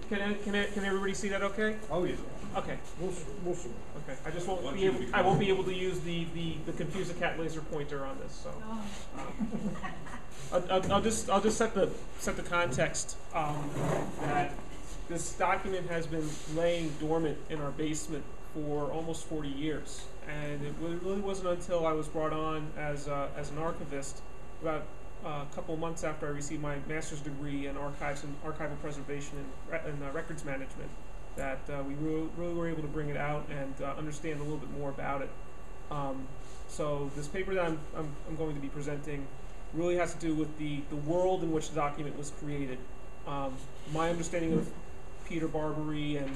can everybody see that? Okay. Oh yeah. Okay. We'll see. Okay. I just won't be able. I won't be able to use the confuse the cat laser pointer on this. So. I'll just set the context that this document has been laying dormant in our basement for almost 40 years, and it really wasn't until I was brought on as an archivist about a couple of months after I received my master's degree in archives and archival preservation and records management that we really were able to bring it out and understand a little bit more about it. So this paper that I'm going to be presenting really has to do with the world in which the document was created. My understanding of Peter Barberie and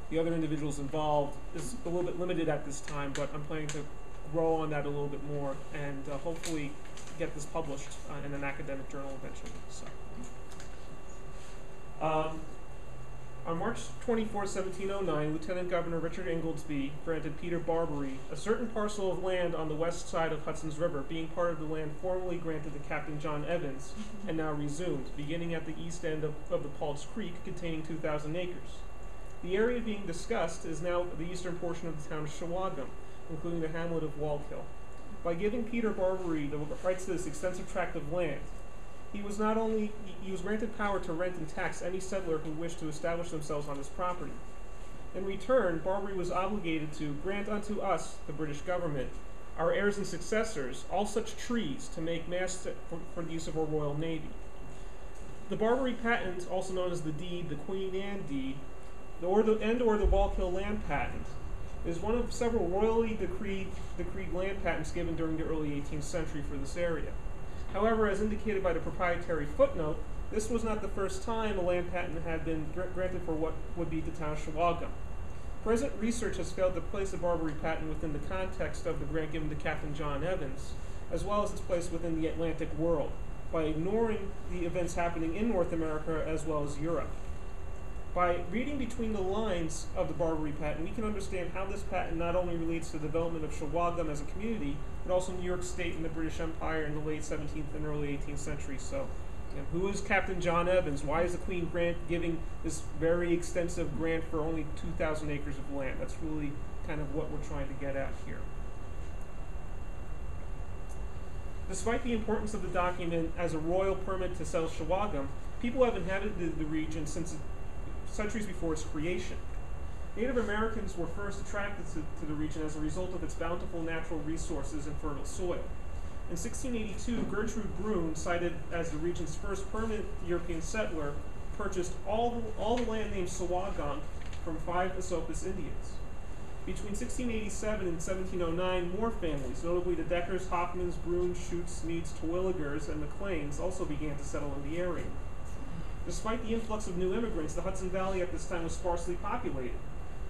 the other individuals involved is a little bit limited at this time, but I'm planning to grow on that a little bit more and hopefully get this published in an academic journal eventually. So. On March 24, 1709, Lieutenant Governor Richard Ingoldsby granted Peter Barberie a certain parcel of land on the west side of Hudson's River, being part of the land formerly granted to Captain John Evans, and now resumed, beginning at the east end of the Paul's Creek, containing 2,000 acres. The area being discussed is now the eastern portion of the town of Shawangunk, including the hamlet of Wallkill. By giving Peter Barberie the rights to this extensive tract of land, he was granted power to rent and tax any settler who wished to establish themselves on his property. In return, Barberie was obligated to grant unto us, the British government, our heirs and successors, all such trees to make masts for the use of our Royal Navy. The Barberie patent, also known as the deed, the Queen Anne deed, or the Wallkill land patent, is one of several royally decreed land patents given during the early 18th century for this area. However, as indicated by the proprietary footnote, this was not the first time a land patent had been granted for what would be the town of Shawangunk. Present research has failed to place the Barberie patent within the context of the grant given to Captain John Evans, as well as its place within the Atlantic world, by ignoring the events happening in North America as well as Europe. By reading between the lines of the Barberie patent, we can understand how this patent not only relates to the development of Shawangunk as a community, but also New York State and the British Empire in the late 17th and early 18th century. So, who is Captain John Evans? Why is the Queen Grant giving this very extensive grant for only 2,000 acres of land? That's really kind of what we're trying to get at here. Despite the importance of the document as a royal permit to settle Shawangunk, people have inhabited the region since centuries before its creation. Native Americans were first attracted to the region as a result of its bountiful natural resources and fertile soil. In 1682, Gertrude Brune, cited as the region's first permanent European settler, purchased all the land named Shawangunk from 5 Esopus Indians. Between 1687 and 1709, more families, notably the Deckers, Hoffmans, Bruns, Schutz, Meads, Terwilligers, and McLeans, also began to settle in the area. Despite the influx of new immigrants, the Hudson Valley at this time was sparsely populated,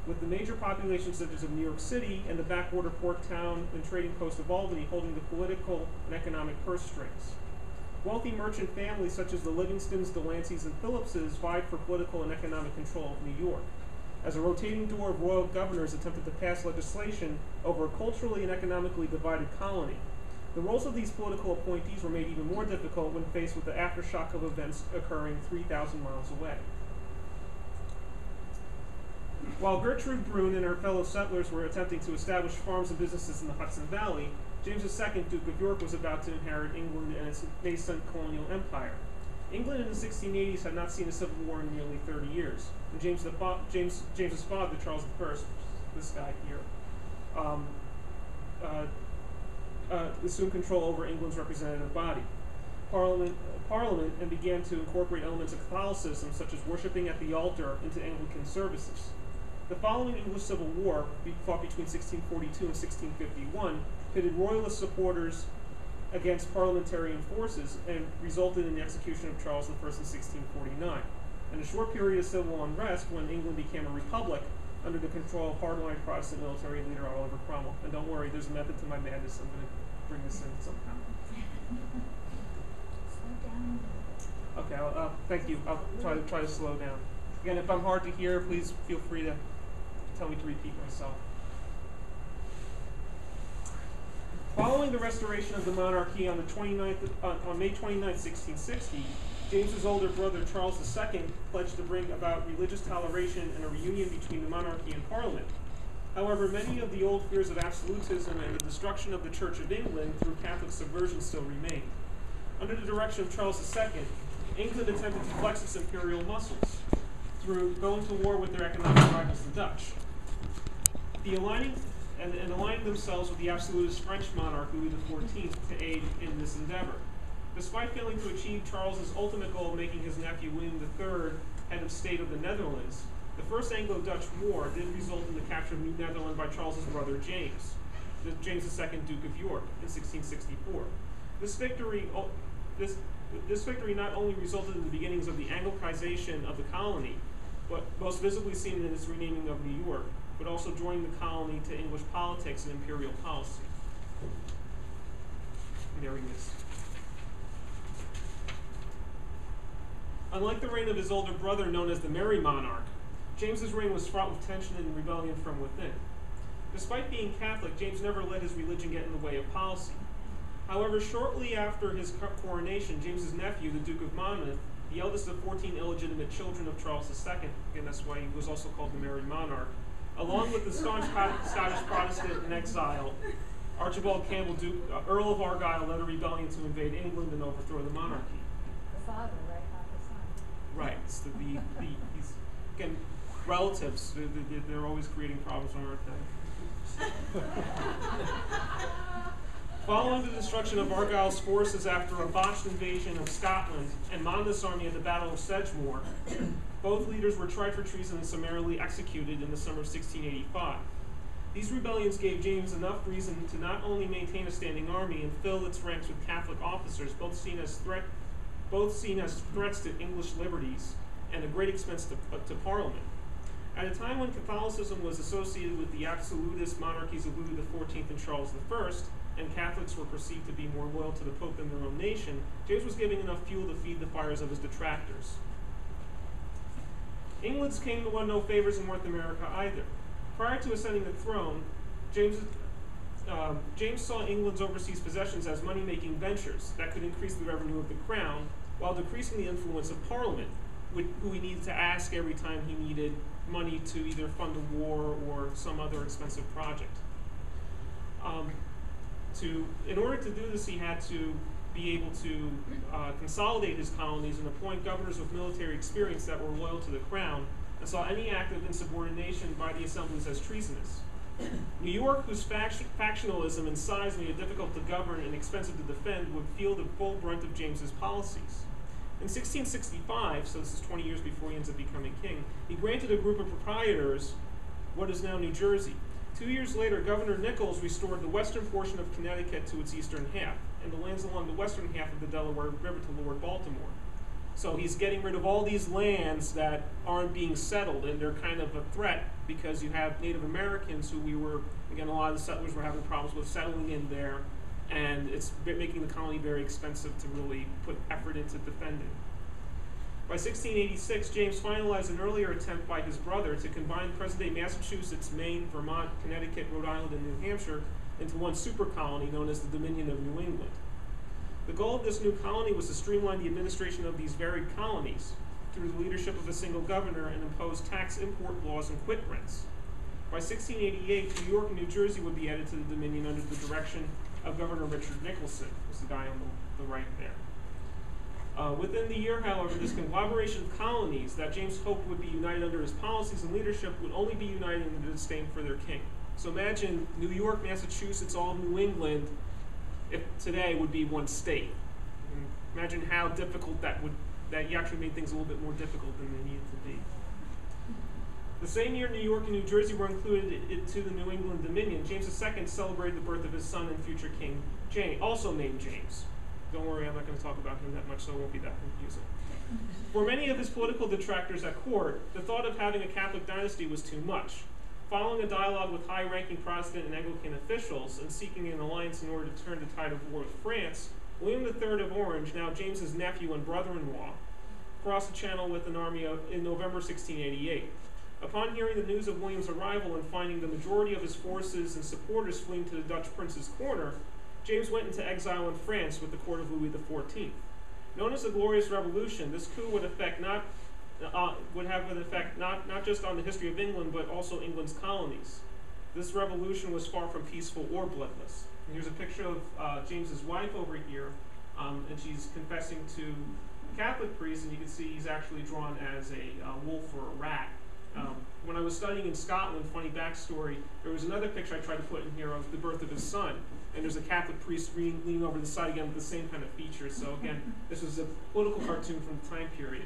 with the major population centers of New York City and the backwater port town and trading post of Albany holding the political and economic purse strings. Wealthy merchant families such as the Livingstons, Delanceys, and Phillipses vied for political and economic control of New York, as a rotating door of royal governors attempted to pass legislation over a culturally and economically divided colony. The roles of these political appointees were made even more difficult when faced with the aftershock of events occurring 3,000 miles away. While Gertrude Brune and her fellow settlers were attempting to establish farms and businesses in the Hudson Valley, James II, Duke of York, was about to inherit England and its nascent colonial empire. England in the 1680s had not seen a civil war in nearly 30 years, and James's father, Charles I, this guy here, assumed control over England's representative body, Parliament, and began to incorporate elements of Catholicism, such as worshipping at the altar, into Anglican services. The following English Civil War, fought between 1642 and 1651, pitted royalist supporters against parliamentarian forces and resulted in the execution of Charles I in 1649. And a short period of civil unrest when England became a republic under the control of hardline Protestant military leader Oliver Cromwell. And don't worry, there's a method to my madness. I'm going to bring this in somehow. Okay, thank you. I'll try to slow down. Again, if I'm hard to hear, please feel free to tell me to repeat myself. Following the restoration of the monarchy on May 29, 1660, James's older brother, Charles II, pledged to bring about religious toleration and a reunion between the monarchy and Parliament. However, many of the old fears of absolutism and the destruction of the Church of England through Catholic subversion still remained. Under the direction of Charles II, England attempted to flex its imperial muscles through going to war with their economic rivals, the Dutch. Aligning themselves with the absolutist French monarch, Louis XIV, to aid in this endeavor. Despite failing to achieve Charles's ultimate goal of making his nephew William III head of state of the Netherlands, the First Anglo-Dutch War did result in the capture of New Netherland by Charles's brother James, James II, Duke of York, in 1664. This victory not only resulted in the beginnings of the Anglicization of the colony, but most visibly seen in its renaming of New York, but also joined the colony to English politics and imperial policy. And there he is. Unlike the reign of his older brother, known as the Merry Monarch, James's reign was fraught with tension and rebellion from within. Despite being Catholic, James never let his religion get in the way of policy. However, shortly after his coronation, James's nephew, the Duke of Monmouth, the eldest of 14 illegitimate children of Charles II, and that's why he was also called the Merry Monarch, along with the staunch Scottish Protestant in exile, Archibald Campbell, Earl of Argyll, led a rebellion to invade England and overthrow the monarchy. The father, right, not the son. Right. So these, again, relatives, they're always creating problems on Earth. Following the destruction of Argyll's forces after a botched invasion of Scotland and Monmouth's army at the Battle of Sedgemoor, both leaders were tried for treason and summarily executed in the summer of 1685. These rebellions gave James enough reason to not only maintain a standing army and fill its ranks with Catholic officers, both seen as threats to English liberties and a great expense to Parliament. At a time when Catholicism was associated with the absolutist monarchies of Louis XIV and Charles I, and Catholics were perceived to be more loyal to the Pope than their own nation, James was giving enough fuel to feed the fires of his detractors. England's king won no favors in North America either. Prior to ascending the throne, James saw England's overseas possessions as money-making ventures that could increase the revenue of the crown, while decreasing the influence of Parliament, who he needed to ask every time he needed money to either fund a war or some other expensive project. In order to do this, he had to be able to consolidate his colonies and appoint governors with military experience that were loyal to the crown, and saw any act of insubordination by the assemblies as treasonous. New York, whose factionalism and size made it difficult to govern and expensive to defend, would feel the full brunt of James's policies. In 1665, so this is 20 years before he ends up becoming king, he granted a group of proprietors what is now New Jersey. 2 years later, Governor Nichols restored the western portion of Connecticut to its eastern half, and the lands along the western half of the Delaware River to Lord Baltimore. So he's getting rid of all these lands that aren't being settled, and they're kind of a threat because you have Native Americans who a lot of the settlers were having problems with settling in there, and it's making the colony very expensive to really put effort into defending. By 1686, James finalized an earlier attempt by his brother to combine present-day Massachusetts, Maine, Vermont, Connecticut, Rhode Island, and New Hampshire into one super colony known as the Dominion of New England. The goal of this new colony was to streamline the administration of these varied colonies through the leadership of a single governor and impose tax import laws and quit rents. By 1688, New York and New Jersey would be added to the Dominion under the direction of Governor Richard Nicholson, who's the guy on the right there. Within the year, however, this conglomeration of colonies that James hoped would be united under his policies and leadership would only be united in the disdain for their king. So imagine New York, Massachusetts, all of New England, if today would be one state. Imagine how difficult that you actually made things a little bit more difficult than they needed to be. The same year New York and New Jersey were included into the New England Dominion, James II celebrated the birth of his son and future king, also named James. Don't worry, I'm not going to talk about him that much, so it won't be that confusing. For many of his political detractors at court, the thought of having a Catholic dynasty was too much. Following a dialogue with high-ranking Protestant and Anglican officials and seeking an alliance in order to turn the tide of war with France, William III of Orange, now James's nephew and brother-in-law, crossed the Channel with an army in November 1688. Upon hearing the news of William's arrival and finding the majority of his forces and supporters fleeing to the Dutch prince's corner, James went into exile in France with the court of Louis XIV. Known as the Glorious Revolution, this coup would have an effect not just on the history of England, but also England's colonies. This revolution was far from peaceful or bloodless. And here's a picture of James's wife over here, and she's confessing to a Catholic priest, and you can see he's actually drawn as a wolf or a rat. When I was studying in Scotland, funny backstory, there was another picture I tried to put in here of the birth of his son, and there's a Catholic priest leaning over the side again with the same kind of features. So again, this was a political cartoon from the time period.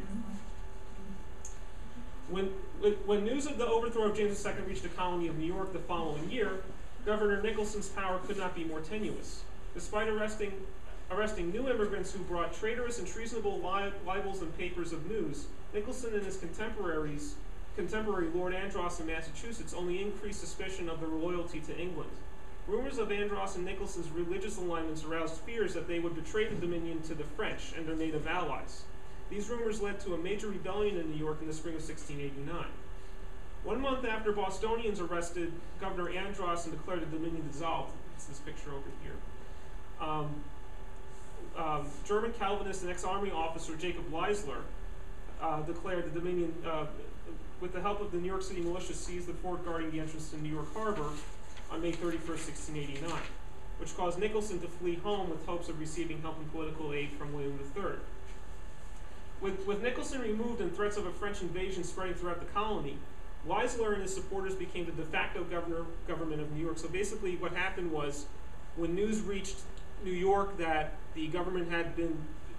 When news of the overthrow of James II reached the colony of New York the following year, Governor Nicholson's power could not be more tenuous. Despite arresting new immigrants who brought traitorous and treasonable libels and papers of news, Nicholson and his contemporary Lord Andros in Massachusetts only increased suspicion of their loyalty to England. Rumors of Andros and Nicholson's religious alignments aroused fears that they would betray the Dominion to the French and their native allies. These rumors led to a major rebellion in New York in the spring of 1689. 1 month after Bostonians arrested Governor Andros and declared the Dominion dissolved, it's this picture over here, German Calvinist and ex-army officer Jacob Leisler declared the Dominion, with the help of the New York City militia, seized the fort guarding the entrance to New York Harbor on May 31st, 1689, which caused Nicholson to flee home with hopes of receiving help and political aid from William III. With Nicholson removed and threats of a French invasion spreading throughout the colony, Leisler and his supporters became the de facto government of New York. So basically what happened was, when news reached New York that the government had been,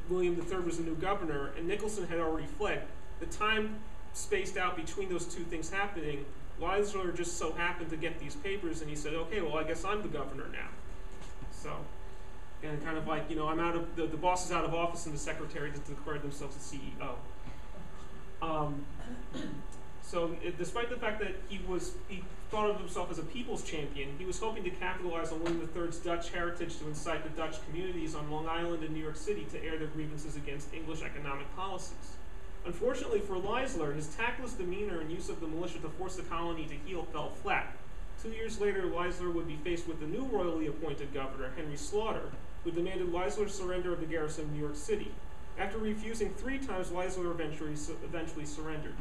William III was the new governor, and Nicholson had already fled, the time spaced out between those two things happening, Leisler just so happened to get these papers, and he said, okay, well, I guess I'm the governor now. So, and kind of like, I'm out of, the boss is out of office, and the secretary just declared themselves the CEO. Despite the fact that he thought of himself as a people's champion, he was hoping to capitalize on William III's Dutch heritage to incite the Dutch communities on Long Island and New York City to air their grievances against English economic policies. Unfortunately for Leisler, his tactless demeanor and use of the militia to force the colony to heel fell flat. 2 years later, Leisler would be faced with the new royally appointed governor, Henry Slaughter, who demanded Leisler's surrender of the garrison of New York City. After refusing 3 times, Leisler eventually surrendered.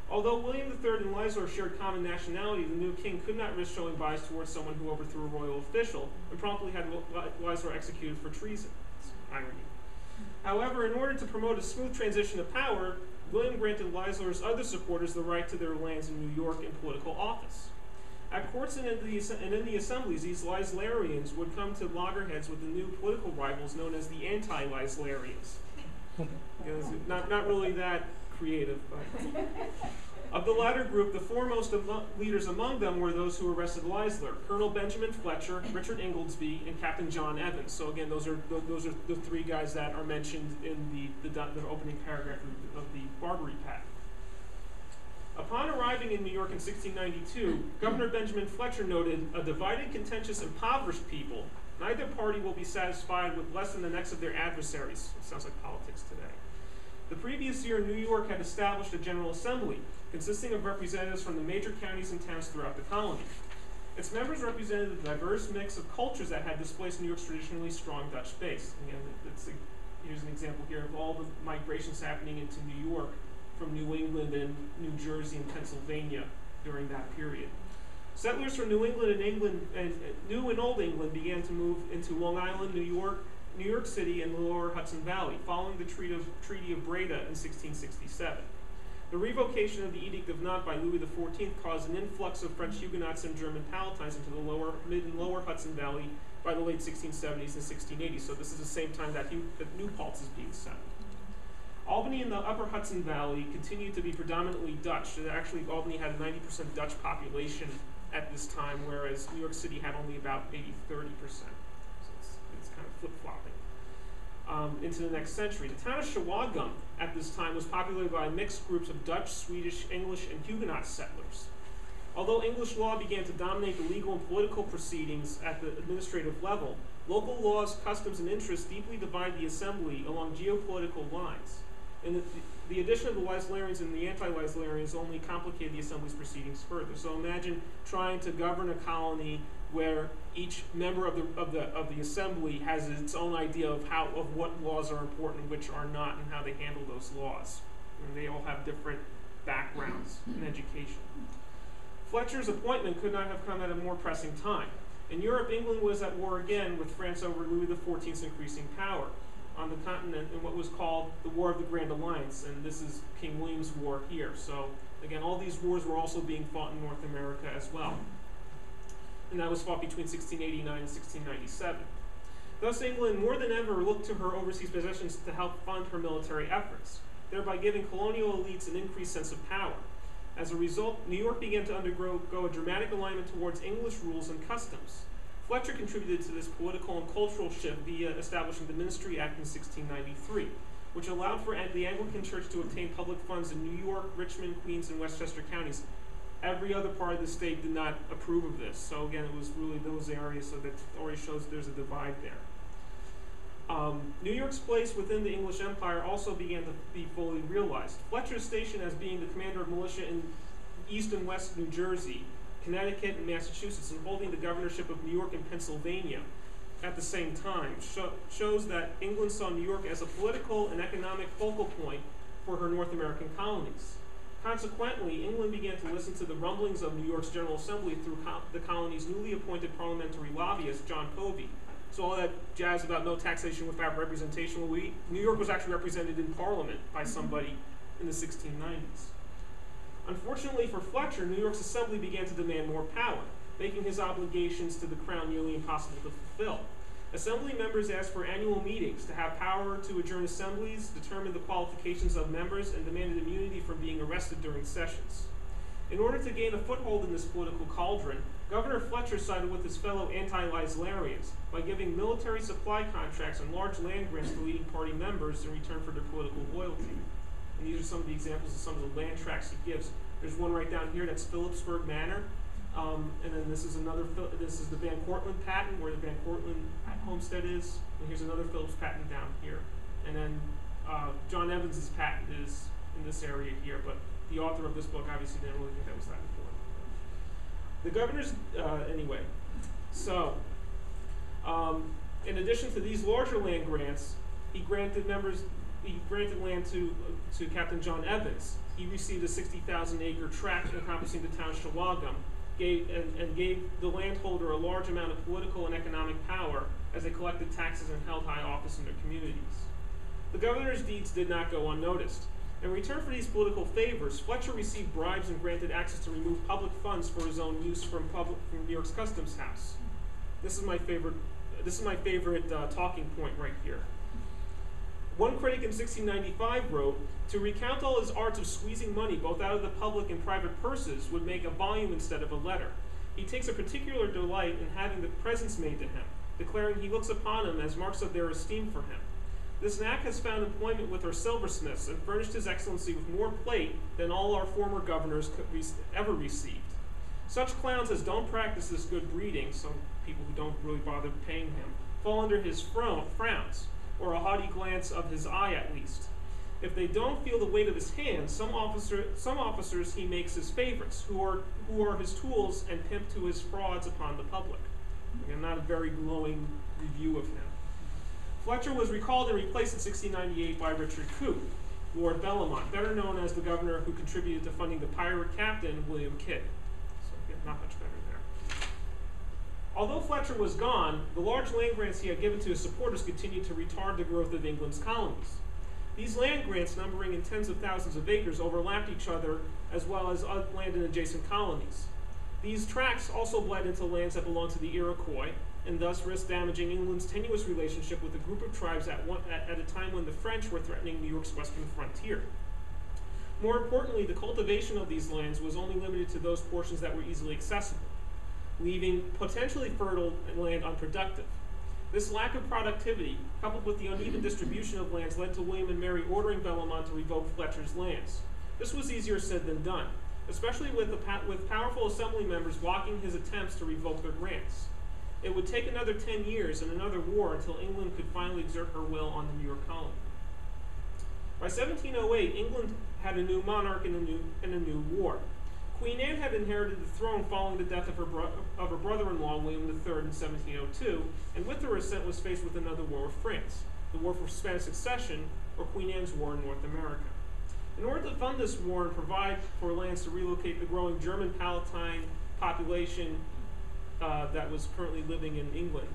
Although William III and Leisler shared common nationality, the new king could not risk showing bias towards someone who overthrew a royal official, and promptly had Leisler executed for treason. It's irony. However, in order to promote a smooth transition of power, William granted Leisler's other supporters the right to their lands in New York and political office. At courts and in the assemblies, these Leislerians would come to loggerheads with the new political rivals known as the anti-Leislerians. Not really that creative, but... Of the latter group, the foremost leaders among them were those who arrested Leisler: Colonel Benjamin Fletcher, Richard Inglesby, and Captain John Evans. So again, those are the 3 guys that are mentioned in the opening paragraph of the Barberie Pact. Upon arriving in New York in 1692, Governor Benjamin Fletcher noted, "A divided, contentious, impoverished people. Neither party will be satisfied with less than the necks of their adversaries." It sounds like politics today. The previous year, New York had established a General Assembly, consisting of representatives from the major counties and towns throughout the colony. Its members represented the diverse mix of cultures that had displaced New York's traditionally strong Dutch base. Again, here's an example here of all the migrations happening into New York from New England and New Jersey and Pennsylvania during that period. Settlers from New England and New and Old England began to move into Long Island, New York City, and the lower Hudson Valley, following the Treaty of Breda in 1667. The revocation of the Edict of Nantes by Louis XIV caused an influx of French Huguenots and German Palatines into the mid and lower Hudson Valley by the late 1670s and 1680s. So this is the same time that New Paltz is being settled. Albany and the upper Hudson Valley continued to be predominantly Dutch. Actually, Albany had a 90% Dutch population at this time, whereas New York City had only about maybe 30%. So it's kind of flip-flopping. Into the next century. The town of Shawangunk at this time was populated by mixed groups of Dutch, Swedish, English, and Huguenot settlers. Although English law began to dominate the legal and political proceedings at the administrative level, local laws, customs, and interests deeply divide the assembly along geopolitical lines. And the addition of the Leislerians and the anti-Leislerians only complicated the assembly's proceedings further. So imagine trying to govern a colony where each member of the assembly has its own idea of what laws are important, which are not, and how they handle those laws. And they all have different backgrounds in education. Fletcher's appointment could not have come at a more pressing time. In Europe, England was at war again with France over Louis XIV's increasing power on the continent in what was called the War of the Grand Alliance, and this is King William's War here. So again, all these wars were also being fought in North America as well. And that was fought between 1689 and 1697. Thus, England more than ever looked to her overseas possessions to help fund her military efforts, thereby giving colonial elites an increased sense of power. As a result, New York began to undergo a dramatic alignment towards English rules and customs. Fletcher contributed to this political and cultural shift via establishing the Ministry Act in 1693, which allowed for the Anglican Church to obtain public funds in New York, Richmond, Queens, and Westchester counties. Every other part of the state did not approve of this. So again, it was really those areas, so that already shows there's a divide there. New York's place within the English Empire also began to be fully realized. Fletcher's station as being the commander of militia in East and West New Jersey, Connecticut, and Massachusetts, and holding the governorship of New York and Pennsylvania at the same time, shows that England saw New York as a political and economic focal point for her North American colonies. Consequently, England began to listen to the rumblings of New York's General Assembly through the colony's newly appointed parliamentary lobbyist, John Povey. So all that jazz about no taxation without representation, well, New York was actually represented in Parliament by somebody in the 1690s. Unfortunately for Fletcher, New York's Assembly began to demand more power, making his obligations to the Crown nearly impossible to fulfill. Assembly members asked for annual meetings to have power to adjourn assemblies, determine the qualifications of members, and demanded immunity from being arrested during sessions. In order to gain a foothold in this political cauldron, Governor Fletcher sided with his fellow anti-Leislerians by giving military supply contracts and large land grants to leading party members in return for their political loyalty. And these are some of the examples of some of the land tracts he gives. There's one right down here, that's Phillipsburg Manor. And then this is the Van Cortlandt patent, where the Van Cortlandt homestead is. And here's another Phillips patent down here. And then John Evans's patent is in this area here, but the author of this book obviously didn't really think that was that important. The governor's, anyway. So, in addition to these larger land grants, he granted land to Captain John Evans. He received a 60,000-acre tract encompassing the town of Shawangunk, and gave the landholder a large amount of political and economic power as they collected taxes and held high office in their communities. The governor's deeds did not go unnoticed. In return for these political favors, Fletcher received bribes and granted access to remove public funds for his own use from New York's Customs House. This is my favorite talking point right here. One critic in 1695 wrote, "To recount all his arts of squeezing money both out of the public and private purses would make a volume instead of a letter. He takes a particular delight in having the presents made to him, declaring he looks upon them as marks of their esteem for him. This knack has found employment with our silversmiths and furnished His Excellency with more plate than all our former governors ever received. Such clowns as don't practice this good breeding," so people who don't really bother paying him, "fall under his frowns, or a haughty glance of his eye at least. If they don't feel the weight of his hand, some officers he makes his favorites, who are his tools and pimp to his frauds upon the public." Again, not a very glowing review of him. Fletcher was recalled and replaced in 1698 by Richard Coote, Lord Bellamont, better known as the governor who contributed to funding the pirate captain William Kidd. So again, not much better there. Although Fletcher was gone, the large land grants he had given to his supporters continued to retard the growth of England's colonies. These land grants, numbering in tens of thousands of acres, overlapped each other as well as land in adjacent colonies. These tracts also bled into lands that belonged to the Iroquois, and thus risked damaging England's tenuous relationship with a group of tribes at a time when the French were threatening New York's western frontier. More importantly, the cultivation of these lands was only limited to those portions that were easily accessible, leaving potentially fertile land unproductive. This lack of productivity, coupled with the uneven distribution of lands, led to William and Mary ordering Bellamont to revoke Fletcher's lands. This was easier said than done, especially with powerful assembly members blocking his attempts to revoke their grants. It would take another 10 years and another war until England could finally exert her will on the New York colony. By 1708, England had a new monarch and a new war. Queen Anne had inherited the throne following the death of her brother-in-law, William III, in 1702, and with her ascent was faced with another war with France, the War for Spanish Succession, or Queen Anne's War in North America. In order to fund this war and provide for lands to relocate the growing German Palatine population that was currently living in England,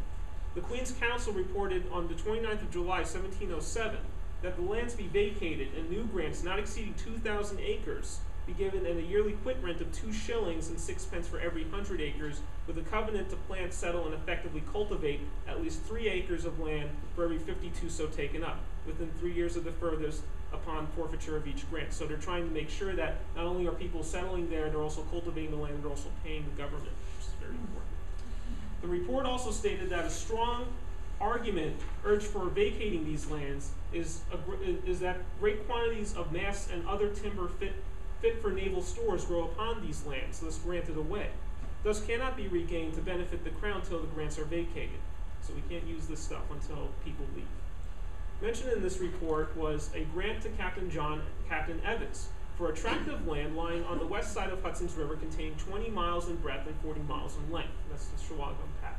the Queen's Council reported on the 29th of July, 1707, that the lands be vacated and new grants not exceeding 2,000 acres be given and a yearly quit rent of 2 shillings and 6 pence for every 100 acres, with a covenant to plant, settle, and effectively cultivate at least 3 acres of land for every 52 so taken up, within 3 years of the furthest upon forfeiture of each grant. So they're trying to make sure that not only are people settling there, they're also cultivating the land, they're also paying the government, which is very important. The report also stated that a strong argument urged for vacating these lands is that great quantities of masts and other timber fit for naval stores grow upon these lands, thus granted away. Thus cannot be regained to benefit the crown till the grants are vacated. So we can't use this stuff until people leave. Mentioned in this report was a grant to Captain Evans for a tract of land lying on the west side of Hudson's River containing 20 miles in breadth and 40 miles in length. That's the Shawangunk patent.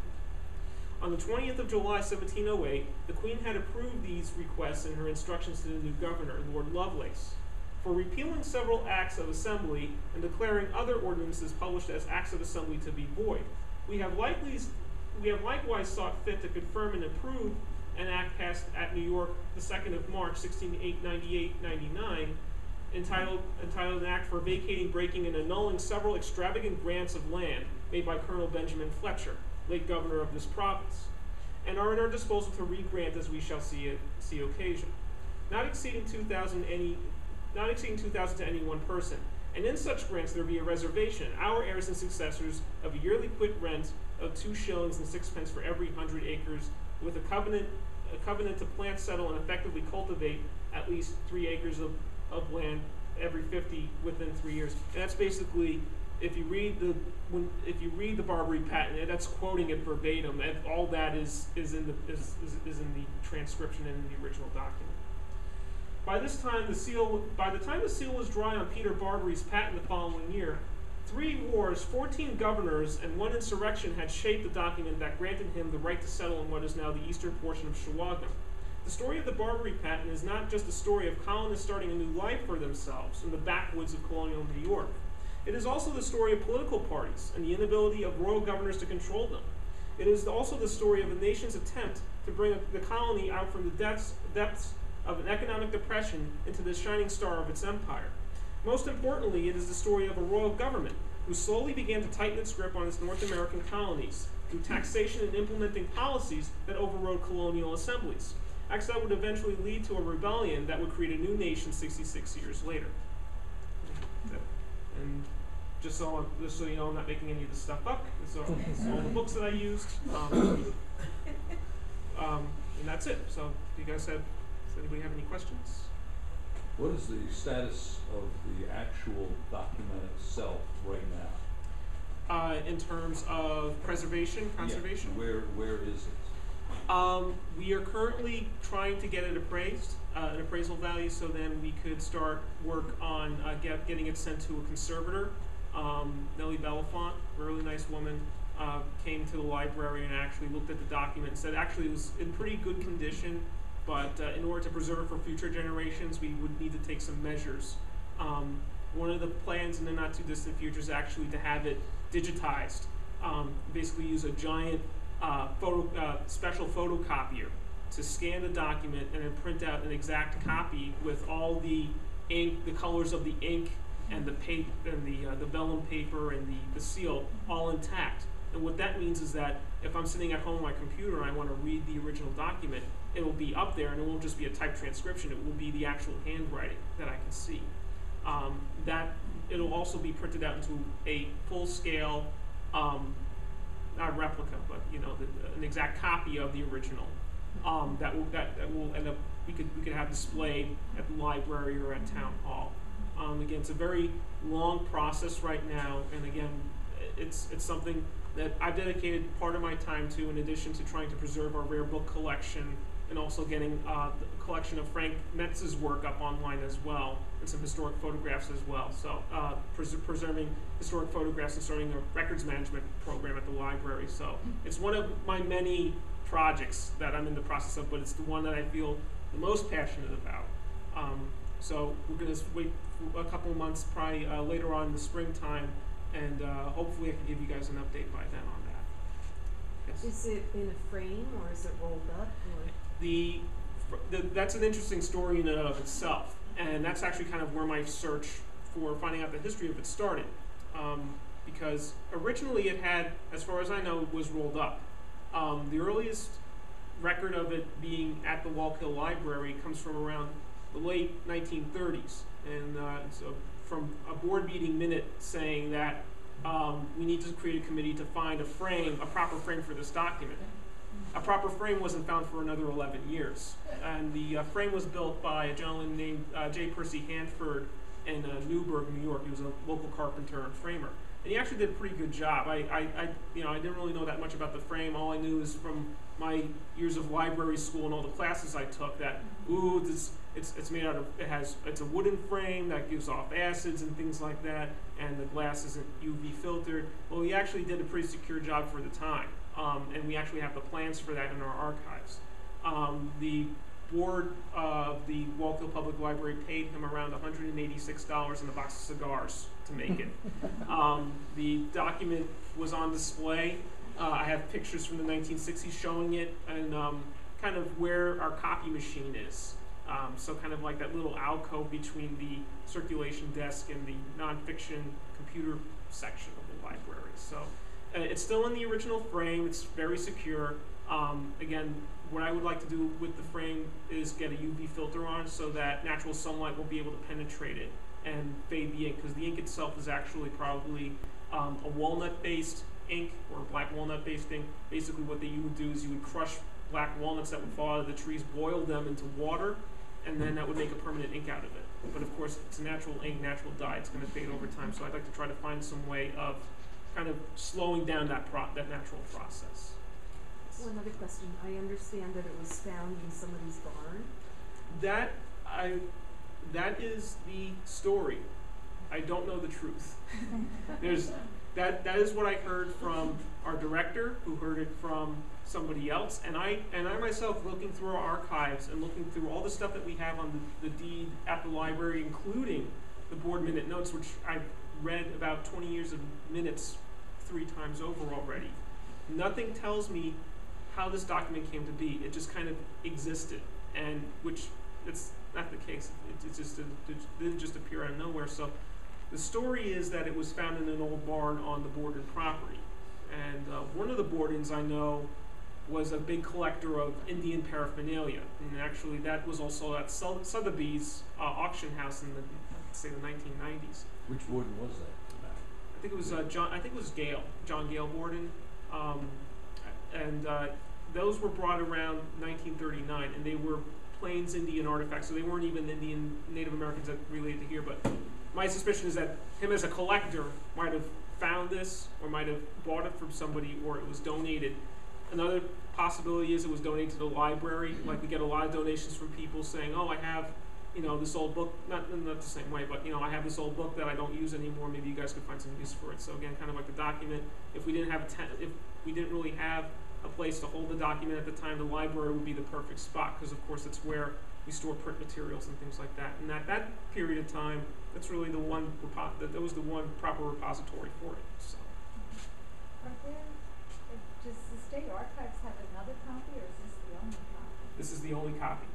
On the 20th of July, 1708, the Queen had approved these requests in her instructions to the new governor, Lord Lovelace, for repealing several acts of assembly and declaring other ordinances published as acts of assembly to be void. We have likewise sought fit to confirm and approve an act passed at New York the 2nd of March, 1698-99, entitled an act for vacating, breaking, and annulling several extravagant grants of land made by Colonel Benjamin Fletcher, late governor of this province, and are in our disposal to re-grant as we shall see occasion, not exceeding 2,000 to any one person. And in such grants there be a reservation, our heirs and successors, of a yearly quit rent of 2 shillings and 6 pence for every 100 acres, with a covenant to plant, settle, and effectively cultivate at least 3 acres of land every 50 within 3 years. And that's basically, if you read the Barberie patent, that's quoting it verbatim. And all that is in the transcription and in the original document. By the time the seal was dry on Peter Barberie's patent the following year, 3 wars, 14 governors, and 1 insurrection had shaped the document that granted him the right to settle in what is now the eastern portion of Shawangunk. The story of the Barberie patent is not just a story of colonists starting a new life for themselves in the backwoods of colonial New York. It is also the story of political parties and the inability of royal governors to control them. It is also the story of a nation's attempt to bring the colony out from the depths of an economic depression into the shining star of its empire. Most importantly, it is the story of a royal government who slowly began to tighten its grip on its North American colonies through taxation and implementing policies that overrode colonial assemblies, acts that would eventually lead to a rebellion that would create a new nation 66 years later. And just so you know, I'm not making any of this stuff up. So all the books that I used, and that's it. So, do you guys does anybody have any questions? What is the status of the actual document itself right now? In terms of preservation, conservation? Yeah. Where is it? We are currently trying to get it appraised, an appraisal value, so then we could start work on getting it sent to a conservator. Nellie Belafonte, a really nice woman, came to the library and actually looked at the document and said actually it was in pretty good condition, but in order to preserve it for future generations, we would need to take some measures. One of the plans in the not too distant future is actually to have it digitized. Basically use a giant special photocopier to scan the document and then print out an exact copy with all the ink, the colors of the ink, and the paper, and the vellum paper, and the seal, all intact. And what that means is that if I'm sitting at home on my computer and I want to read the original document, it will be up there, and it won't just be a typed transcription. It will be the actual handwriting that I can see. That it'll also be printed out into a full-scale, not replica, but an exact copy of the original. That will end up we could have displayed at the library or at town hall. Again, it's a very long process right now, and again, it's something that I've dedicated part of my time to, in addition to trying to preserve our rare book collection and also getting the collection of Frank Metz's work up online as well, and some historic photographs as well. So preserving historic photographs and starting a records management program at the library. So it's one of my many projects that I'm in the process of, but it's the one that I feel the most passionate about. So we're going to wait for a couple of months, probably later on in the springtime, and hopefully I can give you guys an update by then on that. Yes. Is it in a frame or is it rolled up? Or? That's an interesting story in and of itself, and that's actually kind of where my search for finding out the history of it started. Because originally it had, as far as I know, was rolled up. The earliest record of it being at the Wallkill Library comes from around the late 1930s, and so from a board meeting minute saying that we need to create a committee to find a proper frame for this document. A proper frame wasn't found for another 11 years, and the frame was built by a gentleman named J. Percy Hanford in Newburgh, New York. He was a local carpenter and framer, and he actually did a pretty good job. I didn't really know that much about the frame. All I knew is from my years of library school and all the classes I took that it's made out of, it's a wooden frame that gives off acids and things like that, and the glass isn't UV filtered. Well, he actually did a pretty secure job for the time, and we actually have the plans for that in our archives. The board of the Wallkill Public Library paid him around $186 and a box of cigars to make it. The document was on display. I have pictures from the 1960s showing it, and kind of where our copy machine is. So kind of like that little alcove between the circulation desk and the nonfiction computer section of the library. So it's still in the original frame. It's very secure. Again, what I would like to do with the frame is get a UV filter on so that natural sunlight will be able to penetrate it and fade the ink, because the ink itself is actually probably a walnut-based ink or black walnut-based ink. Basically what you would do is you would crush black walnuts that would fall out of the trees, boil them into water, and then that would make a permanent ink out of it. But of course, it's a natural ink, natural dye. It's going to fade over time. So I'd like to try to find some way of kind of slowing down that natural process. One other question. I understand that it was found in somebody's barn. That is the story. I don't know the truth. That is what I heard from our director, who heard it from somebody else, and I myself, looking through our archives and looking through all the stuff that we have on the deed at the library, including the board minute notes, which I've read about 20 years of minutes 3 times over already. Nothing tells me how this document came to be. It just kind of existed, and which it's not the case. It didn't just appear out of nowhere. So the story is that it was found in an old barn on the Borden property, and one of the Bordens I know was a big collector of Indian paraphernalia, and actually that was also at Sotheby's auction house in the 1990s. Which Borden was that? I think it was John Gale Borden, and those were brought around 1939, and they were Plains Indian artifacts, so they weren't even Indian Native Americans that related to here. But my suspicion is that him as a collector might have found this, or might have bought it from somebody, or it was donated. Another possibility is it was donated to the library. Like, we get a lot of donations from people saying, "Oh, I have, this old book." Not the same way, but I have this old book that I don't use anymore. Maybe you guys could find some use for it. So again, kind of like the document. If we didn't really have a place to hold the document at the time, the library would be the perfect spot, because of course it's where we store print materials and things like that. And at that period of time, that's really the one that was the one proper repository for it. So. Does the state archives have another copy, or is this the only copy? This is the only copy.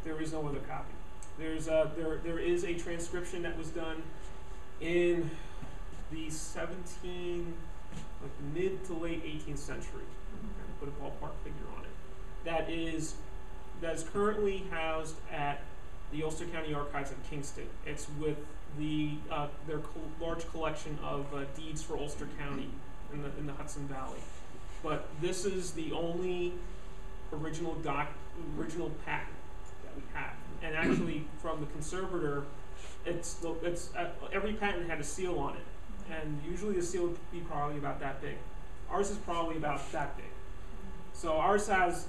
There is no other copy. There is a transcription that was done in the mid to late 18th century. I'm going to put a ballpark figure on it. That is currently housed at the Ulster County Archives in Kingston. It's with their large collection of deeds for Ulster County in the Hudson Valley. But this is the only original patent that we have. And actually, from the conservator, every patent had a seal on it, and usually the seal would be probably about that big. Ours is probably about that big. So ours has,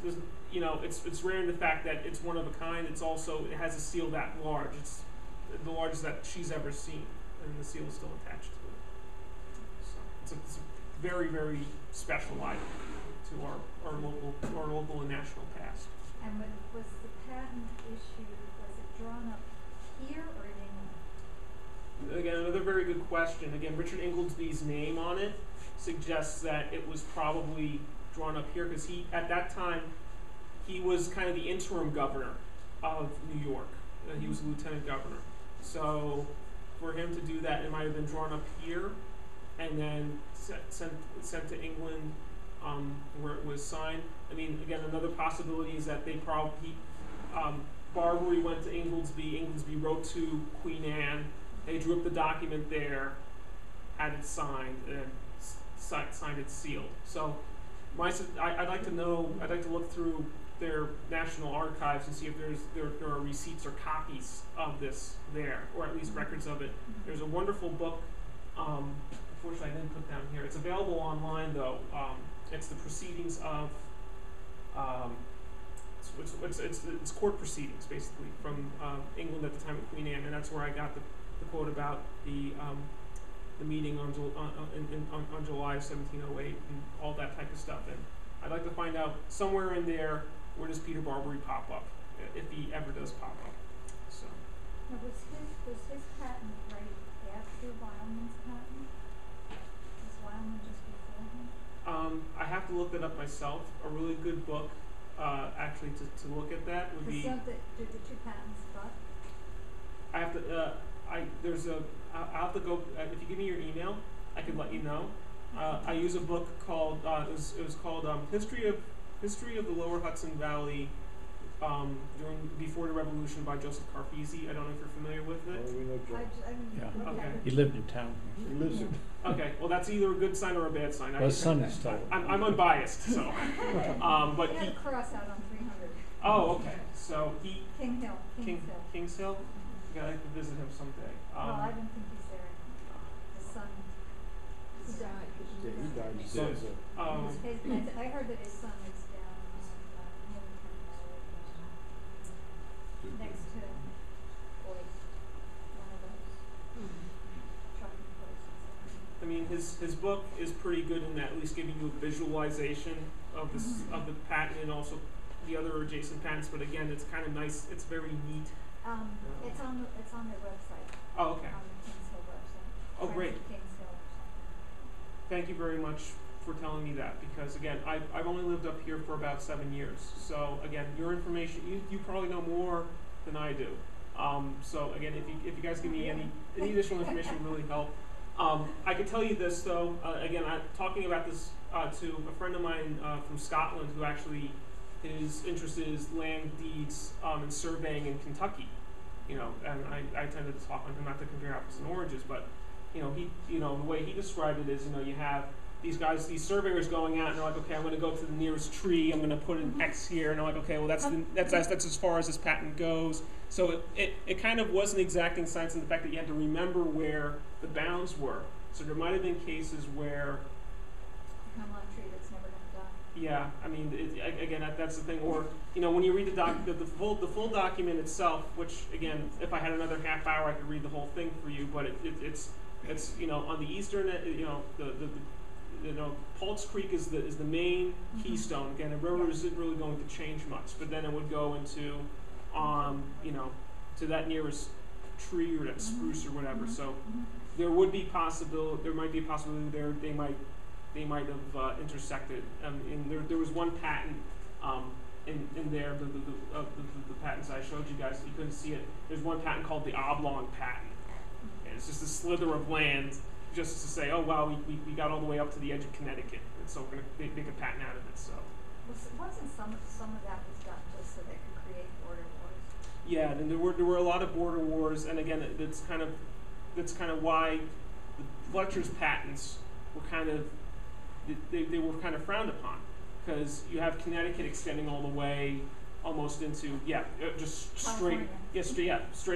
it's rare in the fact that it's one of a kind. It's also, it has a seal that large. It's the largest that she's ever seen, and the seal is still attached to it. So it's a very, very special item to our local and national past. And when was the patent issued, was it drawn up here or in England? Again, another very good question. Again, Richard Ingoldsby's name on it suggests that it was probably drawn up here because at that time, he was kind of the interim governor of New York. He was the lieutenant governor. So for him to do that, it might have been drawn up here and then sent to England where it was signed. I mean, again, another possibility is that Barberie went to Ingoldsby. Ingoldsby wrote to Queen Anne. They drew up the document there, had it signed, and signed it sealed. So I'd like to know. I'd like to look through their national archives and see if there are receipts or copies of this there, or at least records of it. There's a wonderful book. Unfortunately, I didn't put down here. It's available online though. It's the proceedings of. It's court proceedings basically from England at the time of Queen Anne, and that's where I got the quote about the meeting on July 1708 and all that type of stuff. And I'd like to find out somewhere in there where does Peter Barberie pop up, if he ever does pop up. So. Now, was his patent right after Weilmann's patent? Was Weilmann just before him? I have to look that up myself. A really good book, actually, to look at that would be. Did the two patents butt? I have to. I'll have to go. If you give me your email, I could let you know. I use a book called. It was called History of the Lower Hudson Valley before the Revolution by Joseph Carfisi. I don't know if you're familiar with it. Oh, we know Joe. Yeah. Okay. He lived in town. He lives in. Okay, well that's either a good sign or a bad sign. Well, his son is told. I'm unbiased, so. But He had a cross out on 300. Oh, okay. So he. Kings Hill. Kings Hill. I'd like to visit him someday. Well, I don't think he's there anymore. The son. He died. Yeah, he died. His He did. son's a- I heard that his son is down on Hamilton Road, next to Boyd, one of those trucking places. I mean, his book is pretty good in that, at least giving you a visualization of this of the patent and also the other adjacent patents. But again, it's kind of nice. It's very neat. It's on their website. Oh, okay. On the Kings Hill website. Oh, great. Friends of Kings Hill or something. Thank you very much for telling me that, because again, I've only lived up here for about 7 years. So again, your information, you probably know more than I do. So again, if you guys give me any additional information would really help. I can tell you this though. Again, I'm talking about this to a friend of mine from Scotland who actually his interest is land deeds and surveying in Kentucky. And I tended to talk on him, not to compare apples and oranges, but the way he described it is, you have these surveyors going out and they're like, okay, I'm going to go to the nearest tree, I'm going to put an X here, and they're like, okay, well that's as far as this patent goes. So it kind of was an exacting science in the fact that you had to remember where the bounds were. So there might have been cases where. Hemlock tree that's never been done. Yeah, I mean, again, that's the thing. Or when you read the full document itself, which again, if I had another half hour, I could read the whole thing for you. But it's on the eastern, Pault's Creek is the main keystone. Again, the river isn't really going to change much, but then it would go into, to that nearest tree or that spruce or whatever. So there might be a possibility there. They might have intersected. And there was one patent in there, the patents I showed you guys. You couldn't see it. There's one patent called the oblong patent. And it's just a slither of land, just to say, oh wow, we got all the way up to the edge of Connecticut, and so we're going to make a patent out of it. So. Wasn't some of that was done just so they could create border wars? Yeah, and there were a lot of border wars, and again, that's kind of why the Fletcher's patents were they were kind of frowned upon, because you have Connecticut extending all the way almost into just straight straight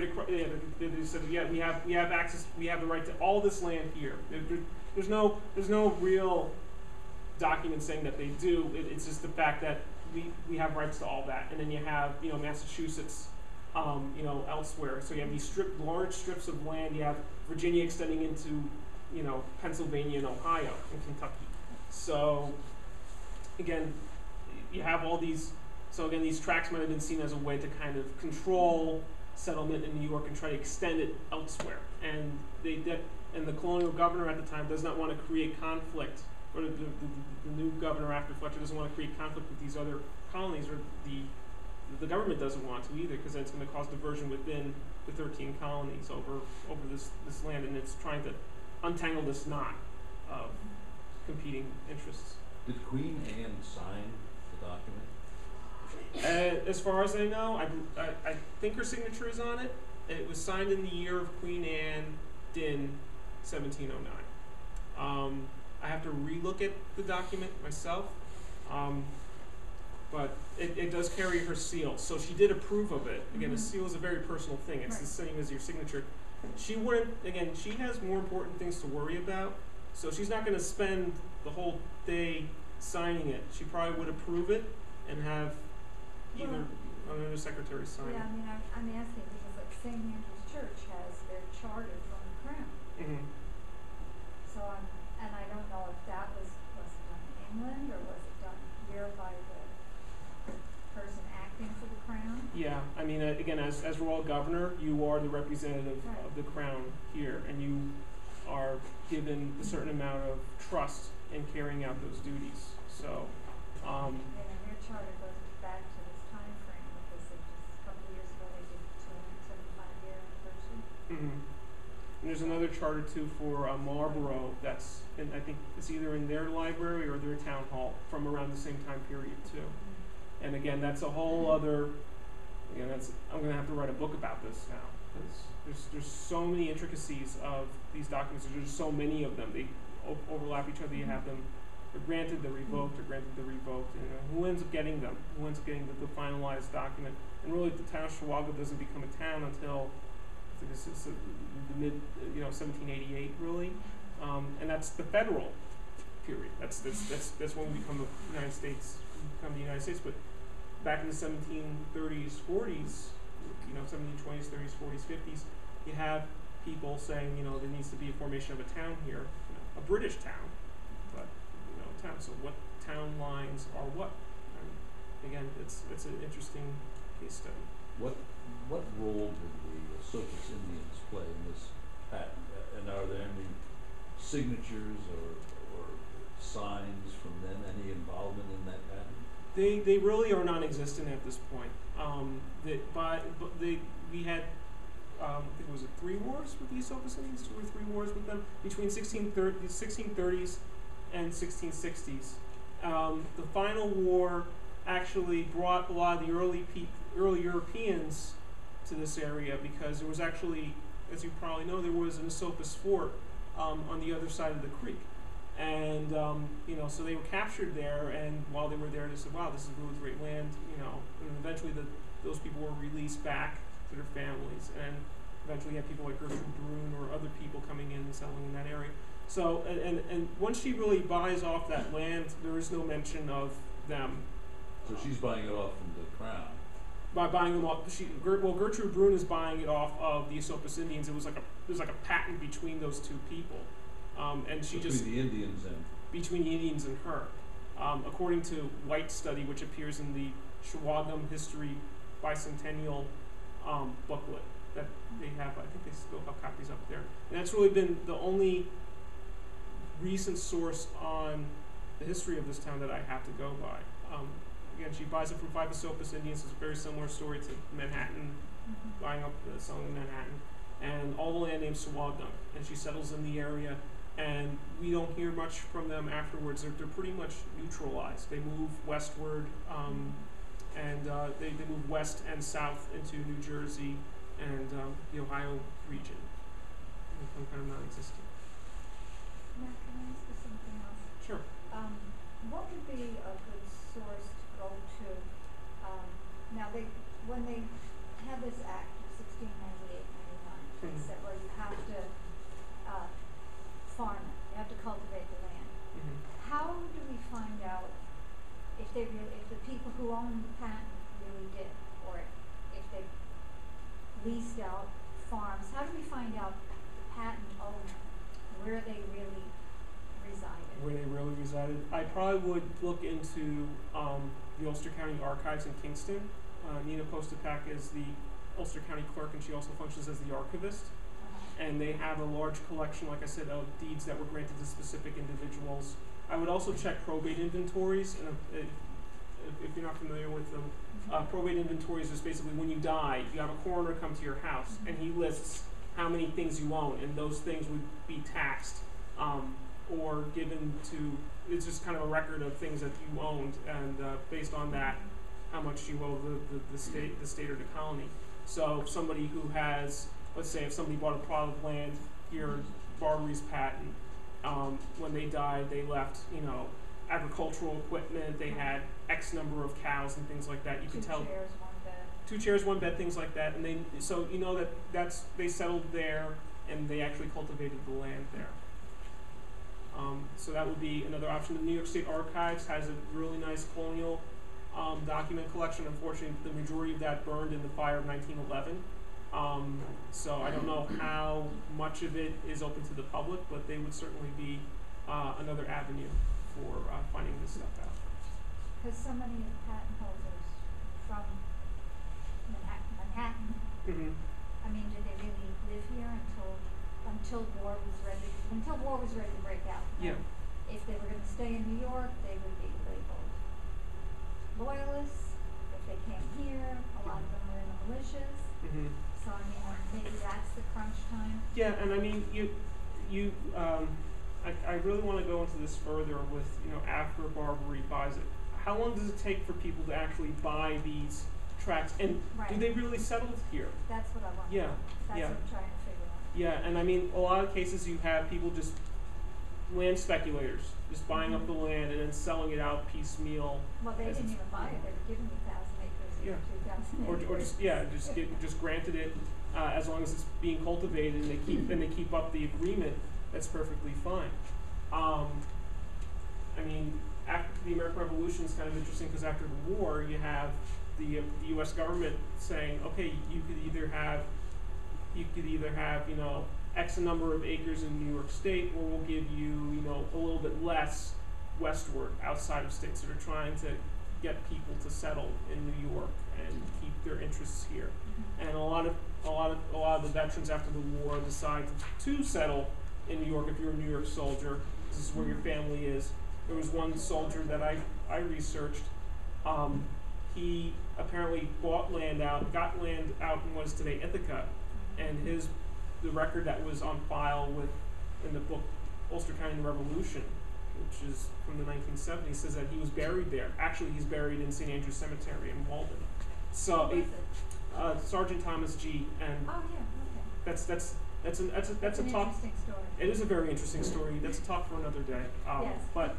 across. Yeah, they said we have access, we have the right to all this land here. There's no real documents saying that they do. It's just the fact that we have rights to all that, and then you have Massachusetts, elsewhere. So you have these large strips of land. You have Virginia extending into Pennsylvania and Ohio and Kentucky. So again, you have all these. So again, these tracts might have been seen as a way to kind of control settlement in New York and try to extend it elsewhere. And and the colonial governor at the time does not want to create conflict, or the new governor after Fletcher doesn't want to create conflict with these other colonies, or the government doesn't want to either, because then it's going to cause diversion within the 13 colonies over this land, and it's trying to untangle this knot of competing interests. Did Queen Anne sign the document? As far as I know, I think her signature is on it. It was signed in the year of Queen Anne Din, 1709. I have to relook at the document myself, but it does carry her seal, so she did approve of it. Again, the seal is a very personal thing. It's the same as your signature. She has more important things to worry about, so she's not going to spend the whole day signing it. She probably would approve it and have either another secretary sign it. Yeah, I mean, I'm asking because like St. Andrew's Church has their charter from the Crown. Mm-hmm. So and I don't know if that was it done in England or was it done here by the person acting for the Crown? Yeah, I mean, again, as royal governor, you are the representative of the Crown here, and you are given a certain amount of trust in carrying out those duties. So, and their charter goes back to this time frame because they just a couple of years ago they did 275-year anniversary. mm-hmm. And there's another charter too for Marlborough that's I think it's either in their library or their town hall from around the same time period too. And again, that's a whole other. Again, I'm going to have to write a book about this now because there's so many intricacies of these documents. There's just so many of them. They overlap each other. You have them. They're granted, they're revoked, they're granted, they're revoked. Who ends up getting them? Who ends up getting the finalized document? And really, the town of Shawangunk doesn't become a town until I think it's the mid, 1788, really. And that's the federal period. That's when we become the United States. But back in the 1730s, 40s, 1720s, 30s, 40s, 50s, you have people saying, there needs to be a formation of a town here, a British town, but town. So what town lines are what? And again, it's an interesting case study. What role did the Sopas Indians play in this patent? And are there any signatures or signs from them? Any involvement in that patent? They really are non-existent at this point. We had I think was it 3 wars with the Sopas Indians, 2 or 3 wars with them between 1630s and 1660s. The final war actually brought a lot of the early Europeans to this area because there was actually, as you probably know, there was an Esopus fort on the other side of the creek. And, so they were captured there, and while they were there, they said, wow, this is really great land, and eventually those people were released back to their families, and eventually you had people like Gertrude Brune or other people coming in and settling in that area. So, and once she really buys off that land, there is no mention of them. So she's buying it off from the Crown. By buying them off, Gertrude Brune is buying it off of the Esopus Indians. It was like a patent between those two people, and she between the Indians and her, according to White's study, which appears in the Shawangunk History Bicentennial booklet that they have. I think they still have copies up there, and that's really been the only recent source on the history of this town that I have to go by. Again, she buys it from 5 Esopus Indians. It's a very similar story to Manhattan, buying up, selling in Manhattan, and all the land named Shawangunk. And she settles in the area, and we don't hear much from them afterwards. They're pretty much neutralized. They move westward, and they move west and south into New Jersey and the Ohio region. They become kind of non-existent. Matt, can I ask you something else? Sure. What would be a good source to go to? Now, when they have this act of 1698-99, they said, well, you have to farm it, you have to cultivate the land. Mm-hmm. How do we find probably would look into the Ulster County Archives in Kingston. Nina Postapak is the Ulster County clerk, and she also functions as the archivist. And they have a large collection, like I said, of deeds that were granted to specific individuals. I would also check probate inventories, and if you're not familiar with them, probate inventories is basically when you die, you have a coroner come to your house, and he lists how many things you own, and those things would be taxed or given to. It's just kind of a record of things that you owned, and based on that, how much you owe the state or the colony. So somebody who has, let's say, if somebody bought a plot of land here, Barberie's patent, when they died, they left, agricultural equipment. They had X number of cows and things like that. You can tell. 2 chairs, 1 bed. 2 chairs, 1 bed, things like that. And so you know that's they settled there, and they actually cultivated the land there. So that would be another option. The New York State Archives has a really nice colonial document collection. Unfortunately, the majority of that burned in the fire of 1911. So I don't know how much of it is open to the public, but they would certainly be another avenue for finding this stuff out. Because so many of the patent holders from Manhattan, Mm-hmm. I mean, did they really live here until war was ready to break out? Yeah. If they were going to stay in New York, they would be labeled loyalists. If they came here, a lot of them were in the militias. Mm-hmm. So I mean, maybe that's the crunch time. Yeah, and I mean, I really want to go into this further with, after Barberie buys it. How long does it take for people to actually buy these tracts? And Right. do they really settle here? That's what I want. Yeah, That's yeah. what I'm trying to figure out. Yeah, and I mean, a lot of cases you have people just, land speculators, just buying up the land and then selling it out piecemeal. Well, they as didn't it's- even buy it. They were giving me 1,000 acres Yeah. or 2,000 acres. Or just granted it as long as it's being cultivated, and they keep up the agreement. That's perfectly fine. I mean, after the American Revolution is kind of interesting because after the war, you have the U.S. government saying, okay, you could either have X number of acres in New York State, or we'll give you a little bit less westward outside of state. So they're trying to get people to settle in New York and keep their interests here. And a lot of the veterans after the war decide to settle in New York. If you're a New York soldier, this is where your family is. There was one soldier that I researched. He apparently got land out in what is today Ithaca, and the record that was on file in the book Ulster County and the Revolution, which is from the 1970s, says that he was buried there. Actually, he's buried in St. Andrew's Cemetery in Walden. So, Who was it? Sergeant Thomas G. And Oh, yeah, okay. that's An a talk. interesting story. It is a very interesting story. That's a talk for another day. Yes. But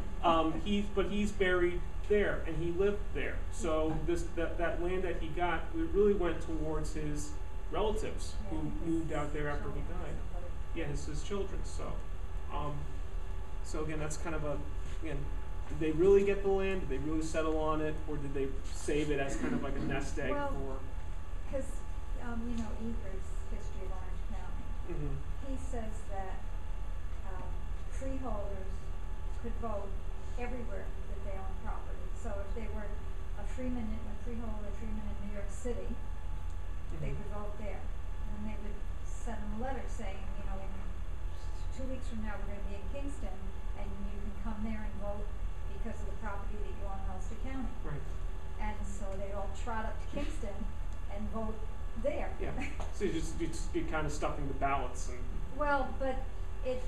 he's buried there, and he lived there. So that land that he got, it really went towards his relatives who moved out there after he died. Yeah, his children. So again, that's kind of did they really get the land? Did they really settle on it, or did they save it as kind of like a nest egg Well, for? Because, Eber's History of Orange County, Mm-hmm. he says that freeholders could vote everywhere that they own property. So if they were a freeholder in New York City, they could vote there. And they would send them a letter saying, in 2 weeks from now, we're going to be in Kingston, and you can come there and vote because of the property that you own in Ulster County. Right. And so they all trot up to Kingston and vote there. Yeah. So you're kind of stuffing the ballots and. Well, but it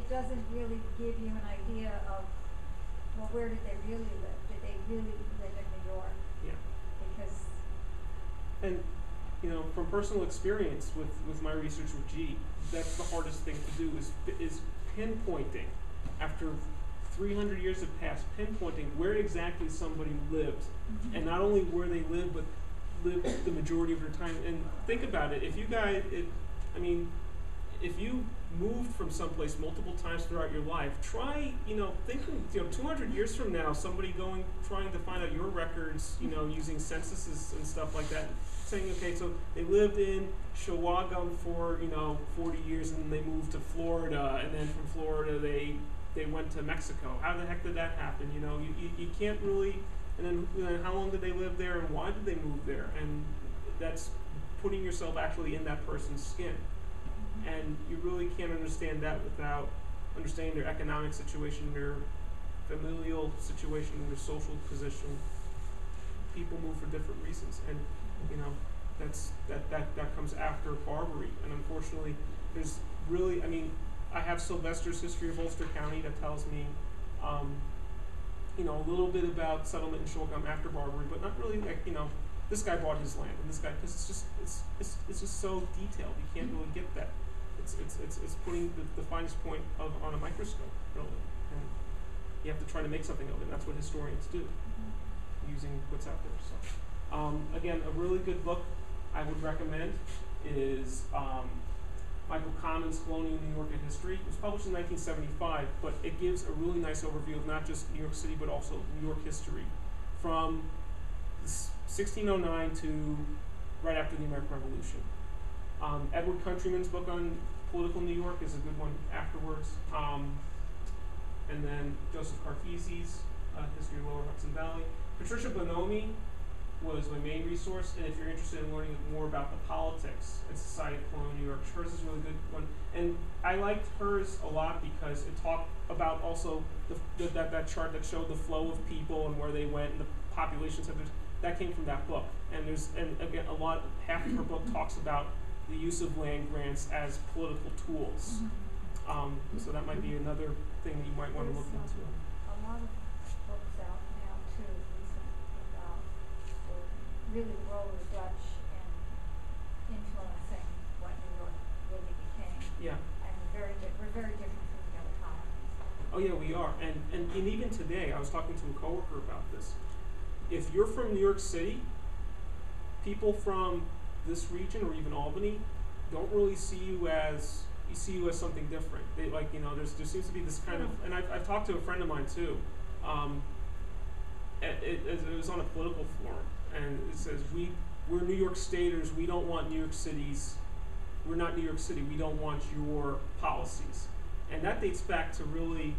doesn't really give you an idea of, well, where did they really live? Did they really live in New York? Yeah. Because And from personal experience with my research with G, that's the hardest thing to do is pinpointing. After 300 years have passed, pinpointing where exactly somebody lived, and not only where they lived, but lived the majority of their time. And think about it: if you moved from someplace multiple times throughout your life, try, thinking, 200 years from now, somebody trying to find out your records, using censuses and stuff like that, saying, okay, so they lived in Shawangunk for, 40 years, and then they moved to Florida, and then from Florida they they went to Mexico. How the heck did that happen? You know, you can't really. And then how long did they live there, and why did they move there? And that's putting yourself actually in that person's skin. And you really can't understand that without understanding their economic situation, their familial situation, their social position. People move for different reasons, and you know that comes after Barberie. And unfortunately, there's really, I mean, I have Sylvester's History of Ulster County that tells me, you know, a little bit about settlement in Shawangunk after Barberie, but not really like, you know, this guy bought his land and this guy, because it's just so detailed. You can't really get that. It's putting the finest point on a microscope, really, and you have to try to make something of it. And that's what historians do, using what's out there. So, again, a really good book I would recommend is Michael Common's Colonial New York and History. It was published in 1975, but it gives a really nice overview of not just New York City, but also New York history from 1609 to right after the American Revolution. Edward Countryman's book on political New York is a good one afterwards. And then Joseph Carfeezy's History of Lower Hudson Valley. Patricia Bonomi was my main resource, and if you're interested in learning more about the politics and society of colonial New York, hers is a really good one. And I liked hers a lot because it talked about also that chart that showed the flow of people and where they went and the population centers. That came from that book. And again, half of her book talks about the use of land grants as political tools. So that might be another thing that you might want to look into. A lot of books out now too, recent, about really the role of the Dutch in influencing what New York really became. Yeah. And we're very different from the other colonies. Oh yeah, we are. And even today, I was talking to a coworker about this. If you're from New York City, people from this region or even Albany don't really see you as something different. They like, you know, there seems to be this kind of, and I've talked to a friend of mine too. It was on a political forum, and it says we're New York Staters. We don't want New York City's. We're not New York City. We don't want your policies, and that dates back to really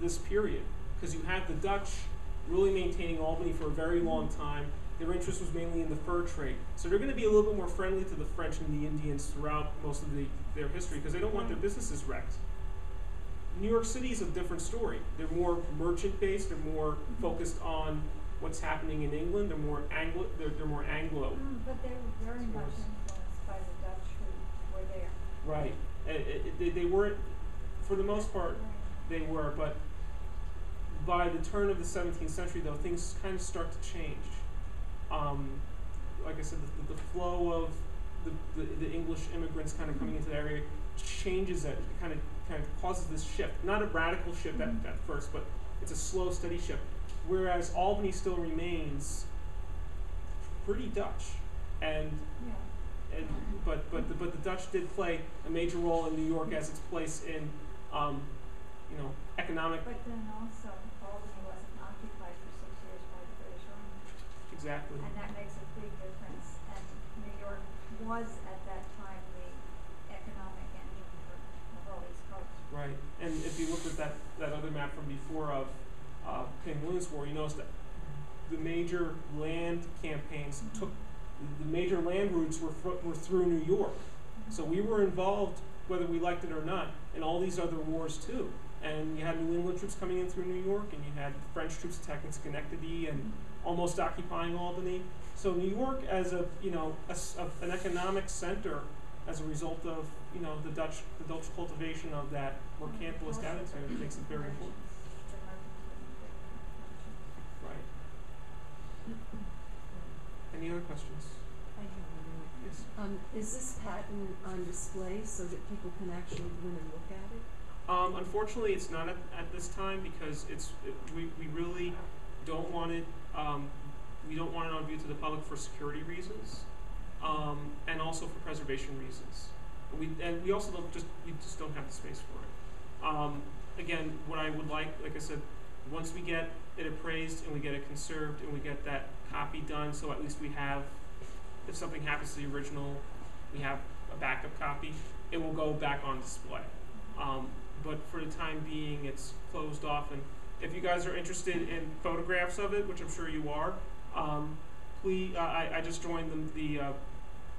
this period, because you have the Dutch really maintaining Albany for a very long time. Their interest was mainly in the fur trade. So they're going to be a little bit more friendly to the French and the Indians throughout most of their history, because they don't want their businesses wrecked. New York City is a different story. They're more merchant-based. They're more focused on what's happening in England. They're more Anglo. They're more Anglo. But they were very much influenced by the Dutch who were there. Right. They weren't, for the most part, they were. But by the turn of the 17th century, though, things kind of start to change. Like I said, the flow of the English immigrants kind of coming into the area changes it. It kind of causes this shift. Not a radical shift at first, but it's a slow, steady shift. Whereas Albany still remains pretty Dutch, but the Dutch did play a major role in New York as its place in economic. But then also Albany wasn't occupied for 6 years by the British Army. Exactly. And that makes a big difference. And New York was at that time the economic engine for the whole East Coast. Right. And if you look at that other map from before of King William's War, you notice that the major land campaigns the major land routes were through New York. So we were involved, whether we liked it or not, in all these other wars too. And you had New England troops coming in through New York, and you had French troops attacking Schenectady and almost occupying Albany. So New York as an economic center as a result of the Dutch cultivation of that mercantilist attitude makes it very important. Right. Any other questions? I have one. Yes. Is this patent on display so that people can actually go in and look at it? Unfortunately, it's not at this time, because we really don't want it. We don't want it on view to the public for security reasons, and also for preservation reasons. We also just don't have the space for it. Again, what I would like I said, once we get it appraised and we get it conserved and we get that copy done, so at least we have, if something happens to the original, we have a backup copy. It will go back on display. but for the time being, it's closed off. And if you guys are interested in photographs of it, which I'm sure you are, please. I just joined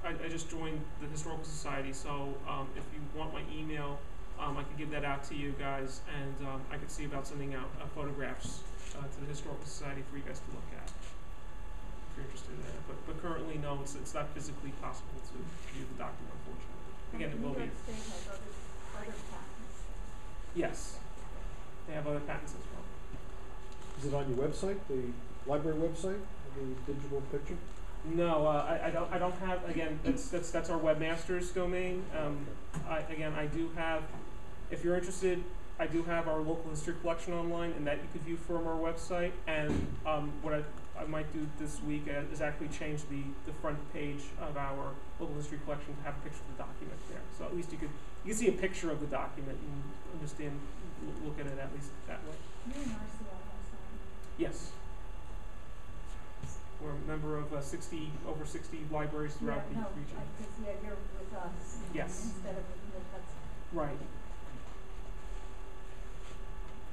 I just joined the Historical Society, so if you want my email, I could give that out to you guys, and I could see about sending out photographs to the Historical Society for you guys to look at, if you're interested in that. But currently, no, it's not physically possible to view the document, unfortunately. Again, it will be. New York State has other patents. Yes, they have other patents as well. Is it on your website, the library website, the digital picture? No, I don't have. Again, that's our webmaster's domain. I do have. If you're interested, I do have our local history collection online, and that you could view from our website. And what I might do this week is actually change the front page of our local history collection to have a picture of the document there. So at least you can see a picture of the document and understand, look at it at least that way. You're in RCI also. Yes. We're a member of over 60 libraries throughout the region. You're with us. Yes. Instead of with that's Right.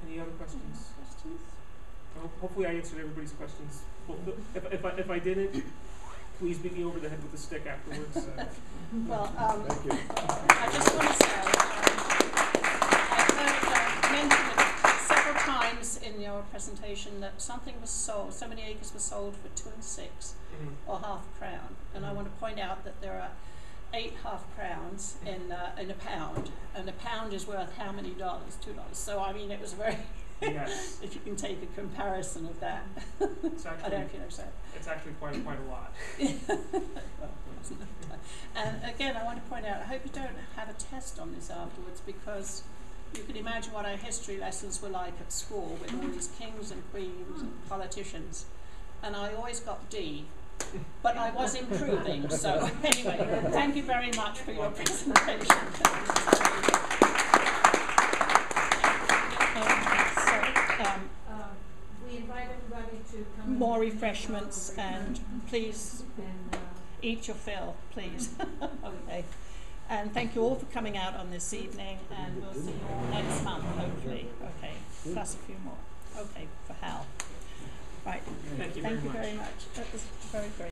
Any other questions? Hopefully I answered everybody's questions. Well, if I didn't, please beat me over the head with a stick afterwards. Well, Thank you. I just want to say, I've heard mentioned it several times in your presentation that something was sold, so many acres were sold for 2 6 or half a crown. And I want to point out that there are 8 half crowns in a pound, and a pound is worth how many dollars? $2. So I mean, it was very. Yes. If you can take a comparison of that. It's actually, I don't know if you know that. it's actually quite a lot. And again, I want to point out, I hope you don't have a test on this afterwards, because you can imagine what our history lessons were like at school with all these kings and queens and politicians. And I always got D, but I was improving. So anyway, thank you very much for your presentation. we invite everybody to come. More refreshments, and please eat your fill, please. Okay. And thank you all for coming out on this evening, and we'll see you all next month, hopefully. Okay, plus a few more. Okay, for Hal. Right. Thank you Thank very you much. very much. That was very great.